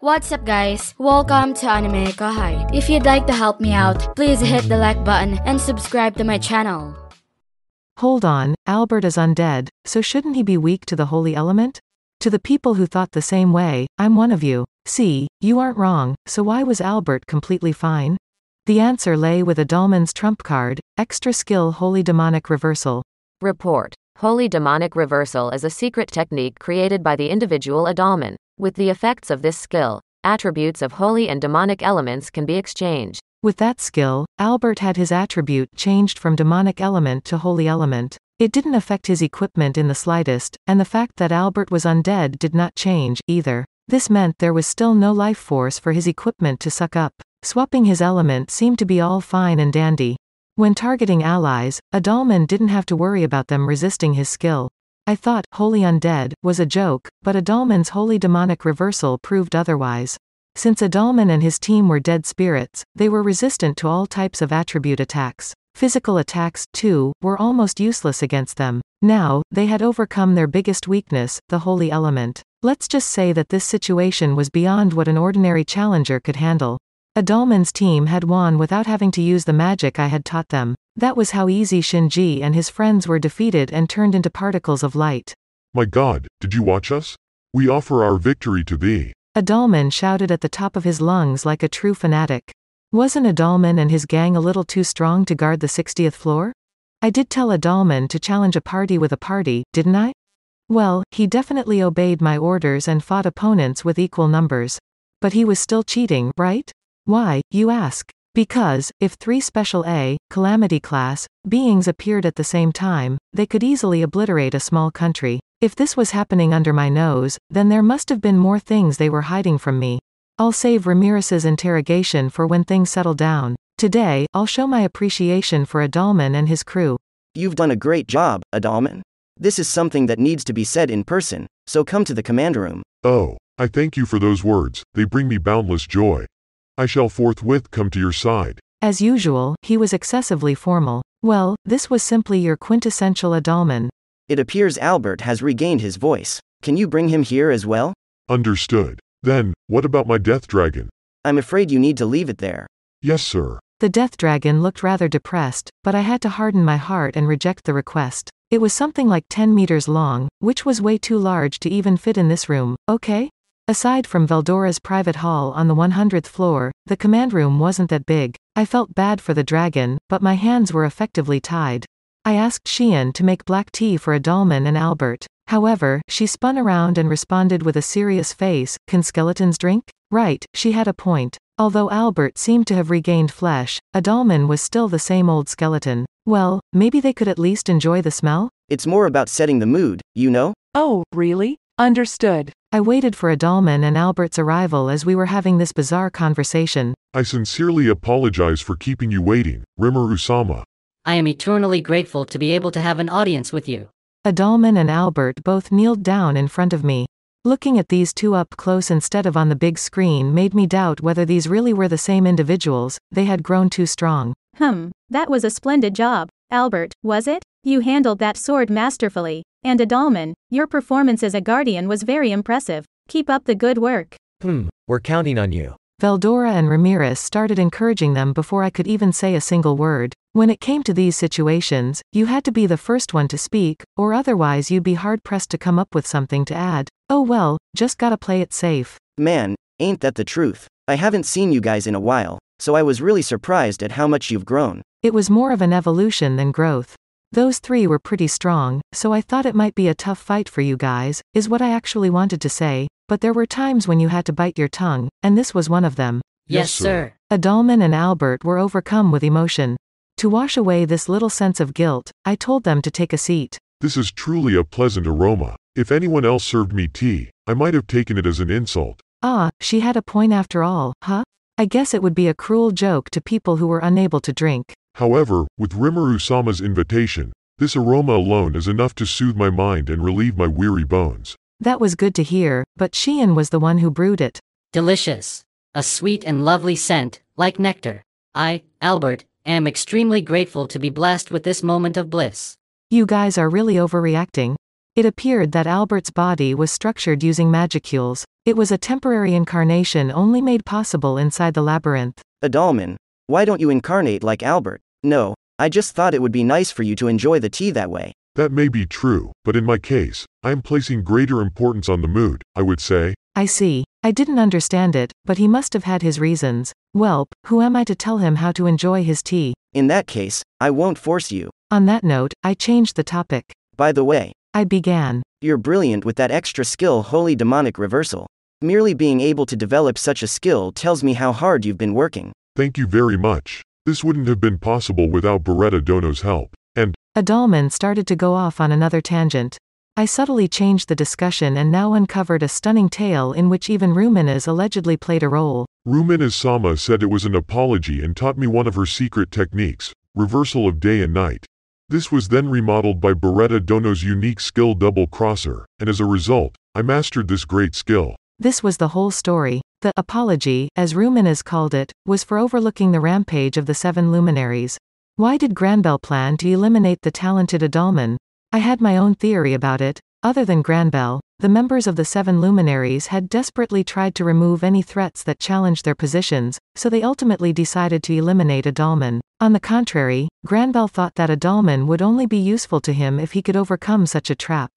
What's up guys? Welcome to AnimeKouhai. If you'd like to help me out, please hit the like button and subscribe to my channel. Hold on, Albert is undead, so shouldn't he be weak to the holy element? To the people who thought the same way, I'm one of you. See, you aren't wrong, so why was Albert completely fine? The answer lay with Adalmann's trump card, extra skill Holy Demonic Reversal. Report. Holy Demonic Reversal is a secret technique created by the individual Adalmann. With the effects of this skill, attributes of holy and demonic elements can be exchanged. With that skill, Albert had his attribute changed from demonic element to holy element. It didn't affect his equipment in the slightest, and the fact that Albert was undead did not change, either. This meant there was still no life force for his equipment to suck up. Swapping his element seemed to be all fine and dandy. When targeting allies, Adalmann didn't have to worry about them resisting his skill. I thought Holy Undead was a joke, but Adalmann's Holy Demonic Reversal proved otherwise. Since Adalmann and his team were dead spirits, they were resistant to all types of attribute attacks. Physical attacks, too, were almost useless against them. Now, they had overcome their biggest weakness, the holy element. Let's just say that this situation was beyond what an ordinary challenger could handle. Adalmann's team had won without having to use the magic I had taught them. That was how easy Shinji and his friends were defeated and turned into particles of light. My God, did you watch us? We offer our victory to thee. Adalmann shouted at the top of his lungs like a true fanatic. Wasn't Adalmann and his gang a little too strong to guard the 60th floor? I did tell Adalmann to challenge a party with a party, didn't I? Well, he definitely obeyed my orders and fought opponents with equal numbers. But he was still cheating, right? Why, you ask? Because, if 3 Special A, Calamity class, beings appeared at the same time, they could easily obliterate a small country. If this was happening under my nose, then there must have been more things they were hiding from me. I'll save Ramirez's interrogation for when things settle down. Today, I'll show my appreciation for Adalmann and his crew. You've done a great job, Adalmann. This is something that needs to be said in person, so come to the command room. Oh, I thank you for those words, they bring me boundless joy. I shall forthwith come to your side. As usual, he was excessively formal. Well, this was simply your quintessential Adalmann. It appears Albert has regained his voice. Can you bring him here as well? Understood. Then, what about my death dragon? I'm afraid you need to leave it there. Yes, sir. The death dragon looked rather depressed, but I had to harden my heart and reject the request. It was something like 10 meters long, which was way too large to even fit in this room, okay? Aside from Veldora's private hall on the 100th floor, the command room wasn't that big. I felt bad for the dragon, but my hands were effectively tied. I asked Xian to make black tea for Adalmann and Albert. However, she spun around and responded with a serious face, "Can skeletons drink?" Right, she had a point. Although Albert seemed to have regained flesh, Adalmann was still the same old skeleton. Well, maybe they could at least enjoy the smell? It's more about setting the mood, you know? Oh, really? Understood. I waited for Adalmann and Albert's arrival as we were having this bizarre conversation. I sincerely apologize for keeping you waiting, Rimuru-sama. I am eternally grateful to be able to have an audience with you. Adalmann and Albert both kneeled down in front of me. Looking at these two up close instead of on the big screen made me doubt whether these really were the same individuals. They had grown too strong. That was a splendid job, Albert, was it? You handled that sword masterfully. And Adalmann, your performance as a guardian was very impressive. Keep up the good work. We're counting on you. Veldora and Ramirez started encouraging them before I could even say a single word. When it came to these situations, you had to be the first one to speak, or otherwise you'd be hard-pressed to come up with something to add. Oh well, just gotta play it safe. Man, ain't that the truth? I haven't seen you guys in a while, so I was really surprised at how much you've grown. It was more of an evolution than growth. Those 3 were pretty strong, so I thought it might be a tough fight for you guys, is what I actually wanted to say, but there were times when you had to bite your tongue, and this was one of them. Yes, sir. Adalmann and Albert were overcome with emotion. To wash away this little sense of guilt, I told them to take a seat. This is truly a pleasant aroma. If anyone else served me tea, I might have taken it as an insult. Ah, she had a point after all, huh? I guess it would be a cruel joke to people who were unable to drink. However, with Rimuru-sama's invitation, this aroma alone is enough to soothe my mind and relieve my weary bones. That was good to hear, but Xian was the one who brewed it. Delicious. A sweet and lovely scent, like nectar. I, Albert, am extremely grateful to be blessed with this moment of bliss. You guys are really overreacting. It appeared that Albert's body was structured using magicules. It was a temporary incarnation only made possible inside the labyrinth. Adalmann, why don't you incarnate like Albert? No, I just thought it would be nice for you to enjoy the tea that way. That may be true, but in my case, I am placing greater importance on the mood, I would say. I see. I didn't understand it, but he must have had his reasons. Welp, who am I to tell him how to enjoy his tea? In that case, I won't force you. On that note, I changed the topic. By the way, I began. You're brilliant with that extra skill, Holy Demonic Reversal. Merely being able to develop such a skill tells me how hard you've been working. Thank you very much. This wouldn't have been possible without Beretta Dono's help. And Adalmann started to go off on another tangent. I subtly changed the discussion and now uncovered a stunning tale in which even Rumina's allegedly played a role. Rumina-sama said it was an apology and taught me one of her secret techniques, reversal of day and night. This was then remodeled by Beretta Dono's unique skill Double Crosser, and as a result, I mastered this great skill. This was the whole story. The apology, as Rumina's called it, was for overlooking the rampage of the 7 luminaries. Why did Granbell plan to eliminate the talented Adalmann? I had my own theory about it. Other than Granbell, the members of the 7 luminaries had desperately tried to remove any threats that challenged their positions, so they ultimately decided to eliminate Adalmann. On the contrary, Granbell thought that Adalmann would only be useful to him if he could overcome such a trap.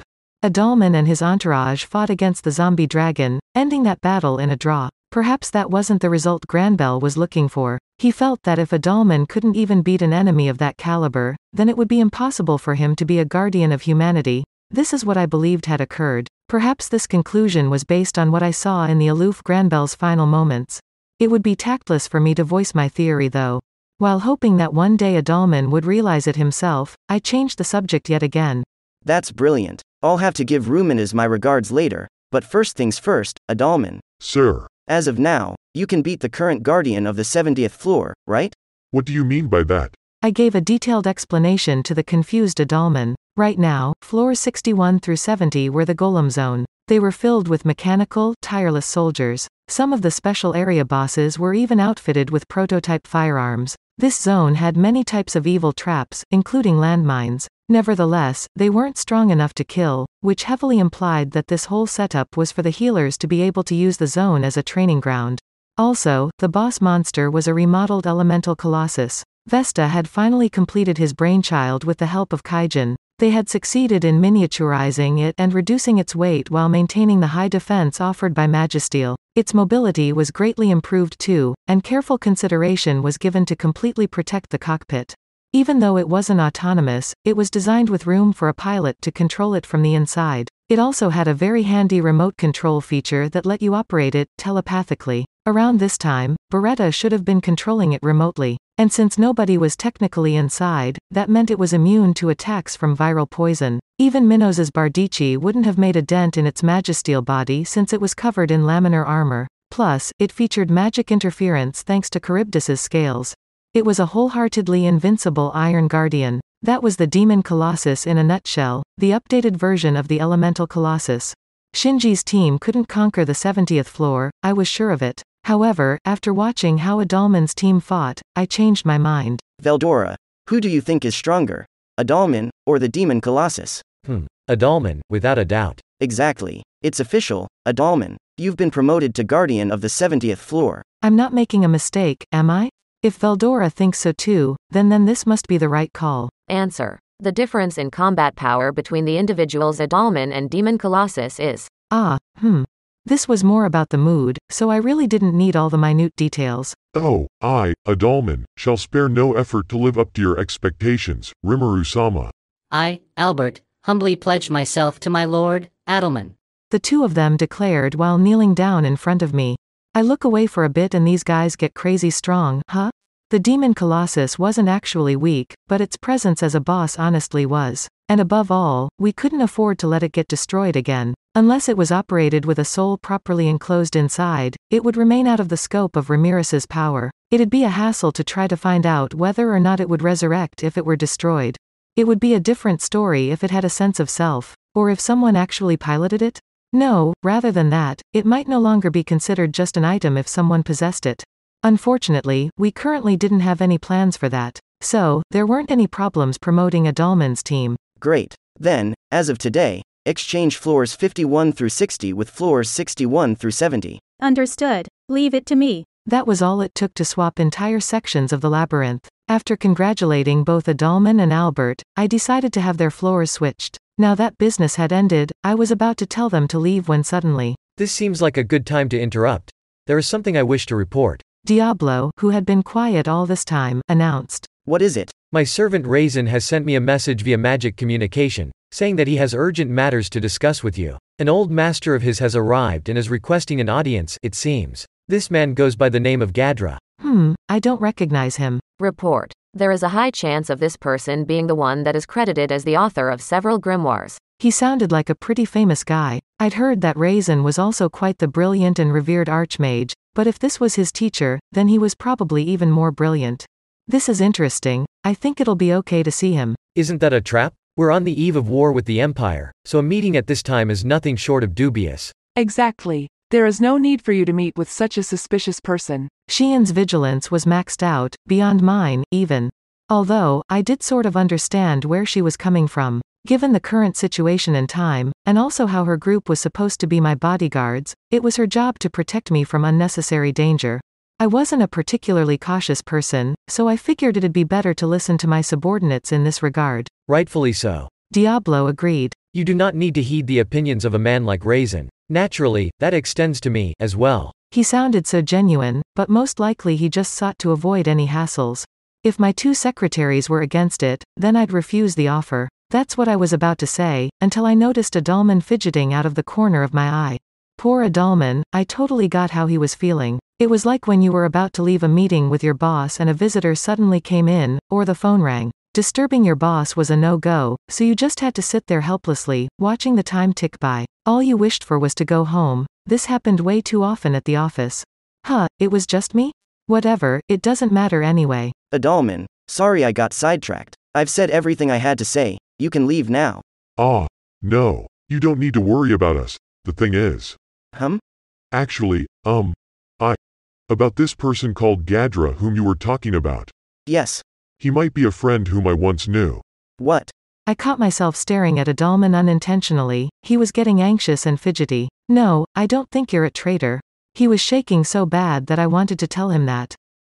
Adalmann and his entourage fought against the zombie dragon, ending that battle in a draw. Perhaps that wasn't the result Granbell was looking for. He felt that if Adalmann couldn't even beat an enemy of that caliber, then it would be impossible for him to be a guardian of humanity. This is what I believed had occurred. Perhaps this conclusion was based on what I saw in the aloof Granbell's final moments. It would be tactless for me to voice my theory though. While hoping that one day Adalmann would realize it himself, I changed the subject yet again. That's brilliant. I'll have to give Rumina's my regards later, but first things first, Adalmann. Sir. As of now, you can beat the current guardian of the 70th floor, right? What do you mean by that? I gave a detailed explanation to the confused Adalmann. Right now, floors 61 through 70 were the golem zone. They were filled with mechanical, tireless soldiers. Some of the special area bosses were even outfitted with prototype firearms. This zone had many types of evil traps, including landmines. Nevertheless, they weren't strong enough to kill, which heavily implied that this whole setup was for the healers to be able to use the zone as a training ground. Also, the boss monster was a remodeled elemental colossus. Vesta had finally completed his brainchild with the help of Kaijin. They had succeeded in miniaturizing it and reducing its weight while maintaining the high defense offered by Magisteel. Its mobility was greatly improved too, and careful consideration was given to completely protect the cockpit. Even though it wasn't autonomous, it was designed with room for a pilot to control it from the inside. It also had a very handy remote control feature that let you operate it telepathically. Around this time, Beretta should have been controlling it remotely. And since nobody was technically inside, that meant it was immune to attacks from viral poison. Even Minos's Bardici wouldn't have made a dent in its Magisteel body since it was covered in laminar armor. Plus, it featured magic interference thanks to Charybdis's scales. It was a wholeheartedly invincible Iron Guardian. That was the Demon Colossus in a nutshell, the updated version of the Elemental Colossus. Shinji's team couldn't conquer the 70th floor, I was sure of it. However, after watching how Adalmann's team fought, I changed my mind. Veldora, who do you think is stronger? Adalmann, or the Demon Colossus? Adalmann, without a doubt. Exactly. It's official, Adalmann. You've been promoted to Guardian of the 70th floor. I'm not making a mistake, am I? If Veldora thinks so too, then this must be the right call. Answer. The difference in combat power between the individuals Adalmann and Demon Colossus is. This was more about the mood, so I really didn't need all the minute details. Oh, I, Adalmann, shall spare no effort to live up to your expectations, Rimuru-sama. I, Albert, humbly pledge myself to my lord, Adalmann. The two of them declared while kneeling down in front of me. I look away for a bit and these guys get crazy strong, huh? The Demon Colossus wasn't actually weak, but its presence as a boss honestly was. And above all, we couldn't afford to let it get destroyed again. Unless it was operated with a soul properly enclosed inside, it would remain out of the scope of Ramirez's power. It'd be a hassle to try to find out whether or not it would resurrect if it were destroyed. It would be a different story if it had a sense of self, or if someone actually piloted it. No, rather than that, it might no longer be considered just an item if someone possessed it. Unfortunately, we currently didn't have any plans for that. So, there weren't any problems promoting Adalmann's team. Great. Then, as of today, Exchange floors 51 through 60 with floors 61 through 70. Understood. Leave it to me. That was all it took to swap entire sections of the labyrinth. After congratulating both Adalmann and Albert, I decided to have their floors switched. Now that business had ended, I was about to tell them to leave when suddenly, This seems like a good time to interrupt. There is something I wish to report. Diablo, who had been quiet all this time, announced. What is it? My servant Raisin has sent me a message via magic communication, saying that he has urgent matters to discuss with you. An old master of his has arrived and is requesting an audience, it seems. This man goes by the name of Gadra. I don't recognize him. Report. There is a high chance of this person being the one that is credited as the author of several grimoires. He sounded like a pretty famous guy. I'd heard that Raisin was also quite the brilliant and revered archmage, but if this was his teacher, then he was probably even more brilliant. This is interesting. I think it'll be okay to see him. Isn't that a trap? We're on the eve of war with the Empire, so a meeting at this time is nothing short of dubious. Exactly. There is no need for you to meet with such a suspicious person. Xian's vigilance was maxed out, beyond mine, even. Although, I did sort of understand where she was coming from. Given the current situation and time, and also how her group was supposed to be my bodyguards, it was her job to protect me from unnecessary danger. I wasn't a particularly cautious person, so I figured it'd be better to listen to my subordinates in this regard. Rightfully so. Diablo agreed. You do not need to heed the opinions of a man like Raisin. Naturally, that extends to me, as well. He sounded so genuine, but most likely he just sought to avoid any hassles. If my two secretaries were against it, then I'd refuse the offer. That's what I was about to say, until I noticed Adalmann fidgeting out of the corner of my eye. Poor Adalmann, I totally got how he was feeling. It was like when you were about to leave a meeting with your boss and a visitor suddenly came in, or the phone rang. Disturbing your boss was a no-go, so you just had to sit there helplessly, watching the time tick by. All you wished for was to go home. This happened way too often at the office. It was just me? Whatever, it doesn't matter anyway. Adalmann, sorry I got sidetracked. I've said everything I had to say. You can leave now. No. You don't need to worry about us. The thing is. Actually, about this person called Gadra whom you were talking about. Yes. He might be a friend whom I once knew. What? I caught myself staring at Adalmann unintentionally. He was getting anxious and fidgety. No, I don't think you're a traitor. He was shaking so bad that I wanted to tell him that.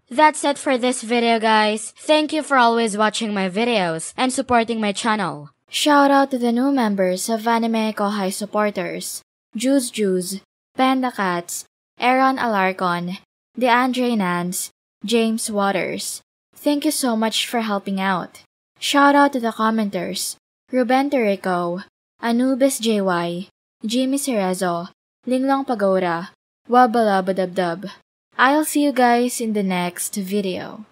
That's it for this video, guys. Thank you for always watching my videos and supporting my channel. Shout out to the new members of AnimeKouhai supporters. Juice, Panda Cats, Aaron Alarcon, DeAndre Nance, James Waters. Thank you so much for helping out. Shout out to the commenters. Ruben Torico, Anubis JY, Jimmy Cerezo, Linglong Pagoda, Wabalabadabdub. I'll see you guys in the next video.